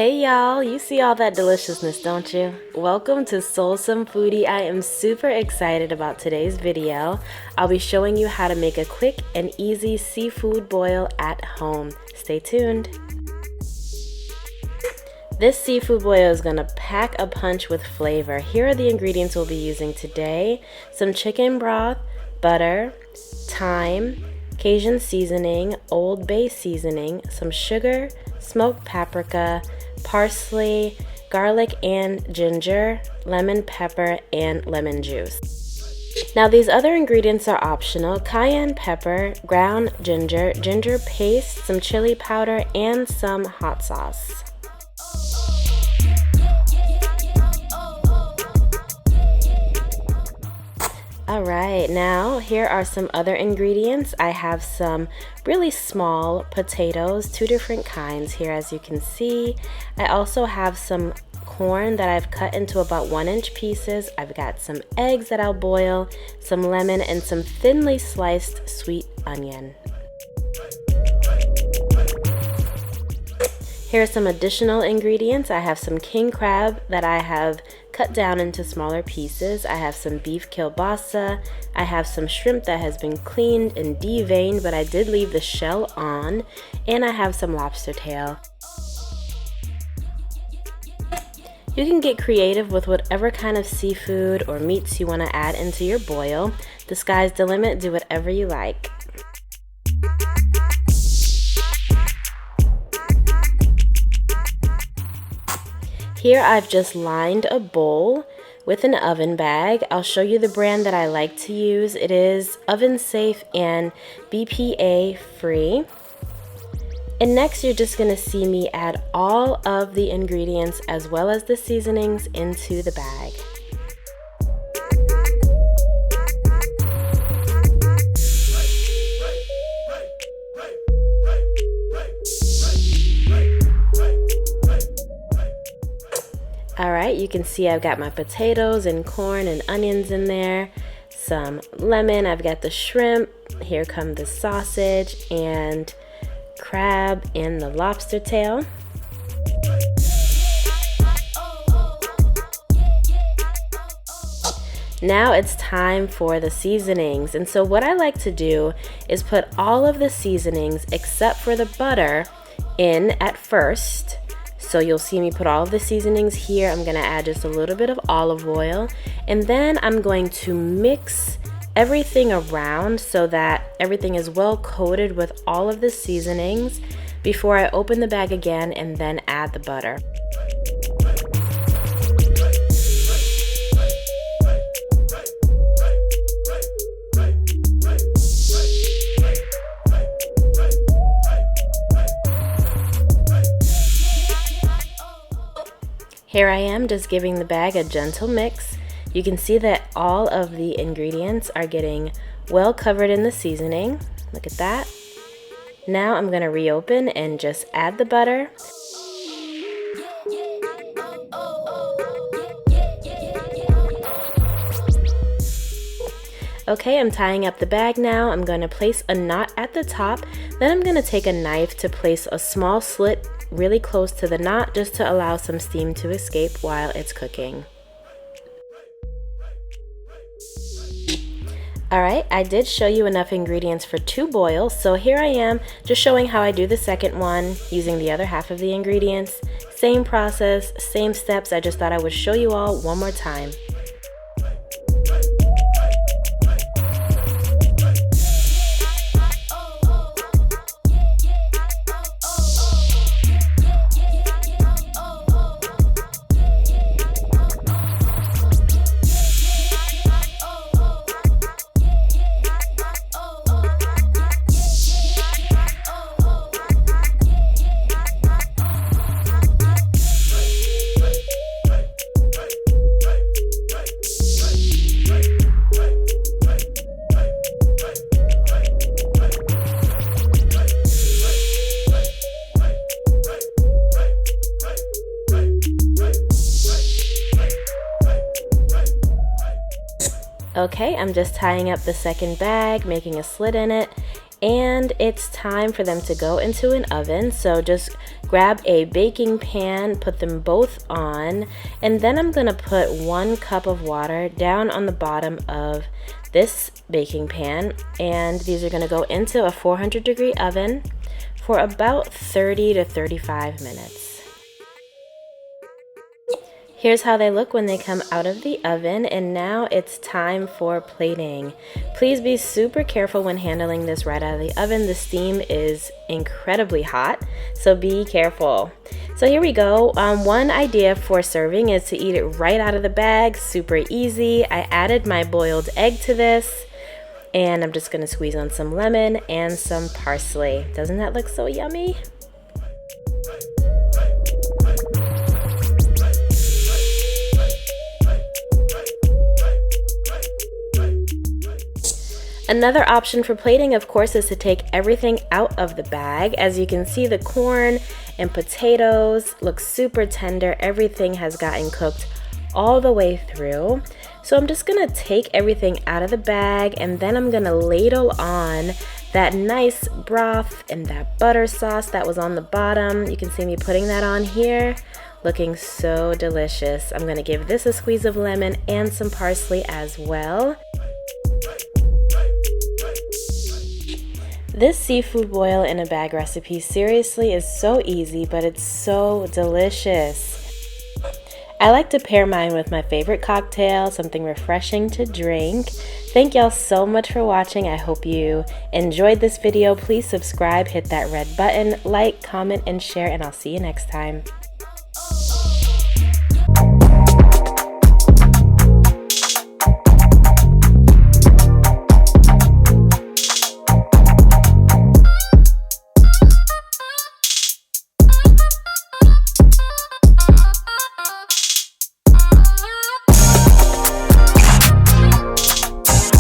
Hey y'all, you see all that deliciousness, don't you? Welcome to Soulsome Foodie. I am super excited about today's video. I'll be showing you how to make a quick and easy seafood boil at home. Stay tuned. This seafood boil is gonna pack a punch with flavor. Here are the ingredients we'll be using today. Some chicken broth, butter, thyme, Cajun seasoning, Old Bay seasoning, some sugar, smoked paprika, parsley, garlic and ginger, lemon pepper, and lemon juice. Now these other ingredients are optional: cayenne pepper, ground ginger, ginger paste, some chili powder, and some hot sauce. Alright, now here are some other ingredients. I have some really small potatoes, two different kinds here as you can see. I also have some corn that I've cut into about 1-inch pieces. I've got some eggs that I'll boil, some lemon, and some thinly sliced sweet onion. Here are some additional ingredients. I have some king crab that I have cut down into smaller pieces. I have some beef kielbasa. I have some shrimp that has been cleaned and deveined, but I did leave the shell on. And I have some lobster tail. You can get creative with whatever kind of seafood or meats you want to add into your boil. The sky's the limit. Do whatever you like. Here I've just lined a bowl with an oven bag. I'll show you the brand that I like to use. It is oven safe and BPA free. And next you're just going to see me add all of the ingredients as well as the seasonings into the bag. Alright, you can see I've got my potatoes and corn and onions in there, some lemon, I've got the shrimp, here come the sausage and crab and the lobster tail. Now it's time for the seasonings, and so what I like to do is put all of the seasonings except for the butter in at first. So you'll see me put all of the seasonings here. I'm gonna add just a little bit of olive oil, and then I'm going to mix everything around so that everything is well coated with all of the seasonings before I open the bag again and then add the butter. Here I am just giving the bag a gentle mix. You can see that all of the ingredients are getting well covered in the seasoning. Look at that. Now I'm going to reopen and just add the butter. Okay, I'm tying up the bag now. I'm going to place a knot at the top. Then I'm going to take a knife to place a small slit really close to the knot just to allow some steam to escape while it's cooking. Alright, I did show you enough ingredients for 2 boils, so here I am just showing how I do the second one using the other half of the ingredients. Same process, same steps, I just thought I would show you all one more time. Okay, I'm just tying up the second bag, making a slit in it, and it's time for them to go into an oven. So just grab a baking pan, put them both on, and then I'm gonna put 1 cup of water down on the bottom of this baking pan, and these are gonna go into a 400-degree oven for about 30 to 35 minutes. Here's how they look when they come out of the oven, and now it's time for plating. Please be super careful when handling this right out of the oven. The steam is incredibly hot, so be careful. So here we go. One idea for serving is to eat it right out of the bag, super easy. I added my boiled egg to this, and I'm just gonna squeeze on some lemon and some parsley. Doesn't that look so yummy? Another option for plating, of course, is to take everything out of the bag. As you can see, the corn and potatoes look super tender. Everything has gotten cooked all the way through. So I'm just gonna take everything out of the bag, and then I'm gonna ladle on that nice broth and that butter sauce that was on the bottom. You can see me putting that on here, looking so delicious. I'm gonna give this a squeeze of lemon and some parsley as well. This seafood boil in a bag recipe seriously is so easy, but it's so delicious. I like to pair mine with my favorite cocktail, something refreshing to drink. Thank y'all so much for watching. I hope you enjoyed this video. Please subscribe, hit that red button, like, comment, and share, and I'll see you next time.